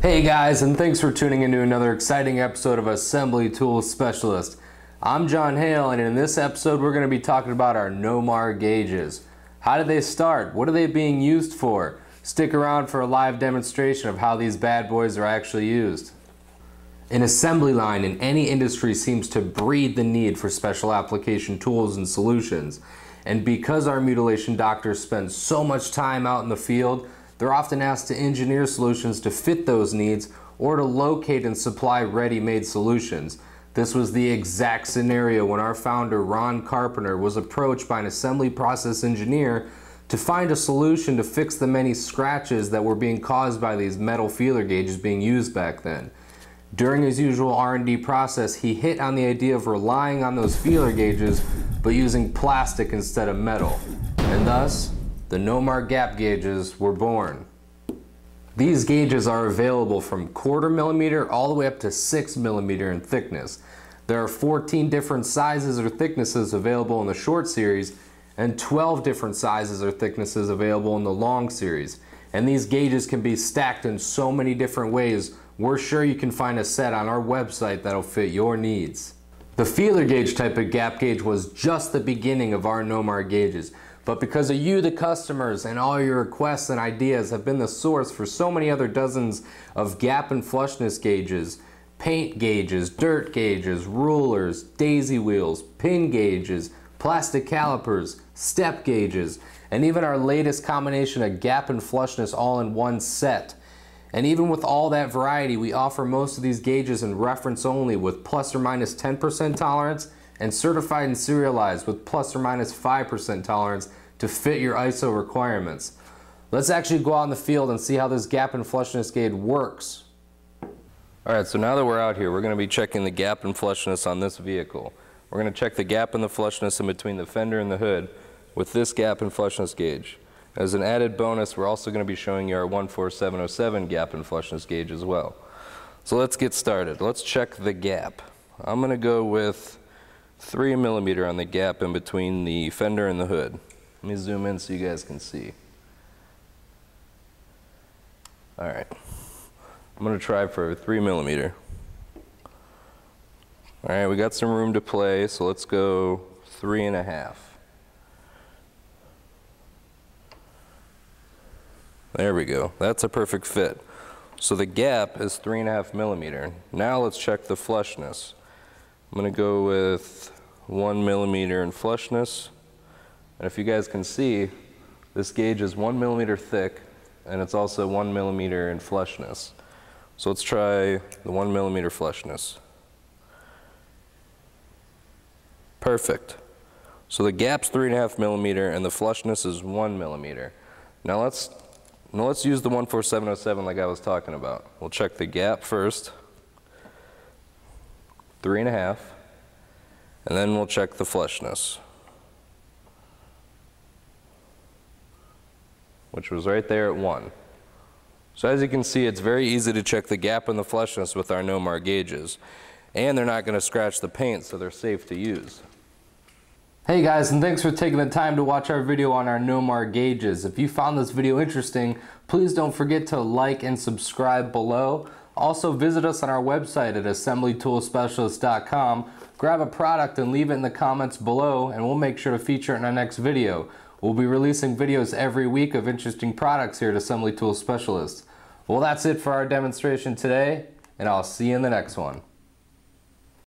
Hey guys, and thanks for tuning into another exciting episode of Assembly Tools Specialist. I'm John Hale, and in this episode we're going to be talking about our Nomar gauges. How did they start? What are they being used for? Stick around for a live demonstration of how these bad boys are actually used. An assembly line in any industry seems to breed the need for special application tools and solutions. And because our mutilation doctors spend so much time out in the field, they're often asked to engineer solutions to fit those needs or to locate and supply ready-made solutions. This was the exact scenario when our founder, Ron Carpenter, was approached by an assembly process engineer to find a solution to fix the many scratches that were being caused by these metal feeler gauges being used back then. During his usual R&D process, he hit on the idea of relying on those feeler gauges but using plastic instead of metal. And thus, the Nomar gap gauges were born. These gauges are available from 1/4 millimeter all the way up to 6 millimeter in thickness. There are 14 different sizes or thicknesses available in the short series and 12 different sizes or thicknesses available in the long series. And these gauges can be stacked in so many different ways, we're sure you can find a set on our website that'll fit your needs. The feeler gauge type of gap gauge was just the beginning of our Nomar gauges. But because of you, the customers, and all your requests and ideas have been the source for so many other dozens of gap and flushness gauges, paint gauges, dirt gauges, rulers, daisy wheels, pin gauges, plastic calipers, step gauges, and even our latest combination of gap and flushness all in one set. And even with all that variety, we offer most of these gauges in reference only with plus or minus 10% tolerance, and certified and serialized with plus or minus 5% tolerance to fit your ISO requirements. Let's actually go out in the field and see how this gap and flushness gauge works. Alright, so now that we're out here, we're going to be checking the gap and flushness on this vehicle. We're going to check the gap and the flushness in between the fender and the hood with this gap and flushness gauge. As an added bonus, we're also going to be showing you our 14707 gap and flushness gauge as well. So let's get started. Let's check the gap. I'm going to go with 3 millimeter on the gap in between the fender and the hood. Let me zoom in so you guys can see. Alright, I'm going to try for 3 millimeter. Alright, we got some room to play, so let's go 3.5. There we go, that's a perfect fit. So the gap is 3.5 millimeter. Now let's check the flushness. I'm going to go with 1 millimeter in flushness, and if you guys can see, this gauge is 1 millimeter thick and it's also 1 millimeter in flushness. So let's try the 1 millimeter flushness. Perfect. So the gap's 3.5 millimeter and the flushness is 1 millimeter. Now let's use the 14707 like I was talking about. We'll check the gap first, 3.5. And then we'll check the flushness, which was right there at 1. So as you can see, it's very easy to check the gap and the flushness with our Nomar gauges. And they're not going to scratch the paint, so they're safe to use. Hey guys, and thanks for taking the time to watch our video on our Nomar gauges. If you found this video interesting, please don't forget to like and subscribe below. Also visit us on our website at assemblytoolspecialist.com. Grab a product and leave it in the comments below, and we'll make sure to feature it in our next video. We'll be releasing videos every week of interesting products here at Assembly Tool Specialist. Well, that's it for our demonstration today, and I'll see you in the next one.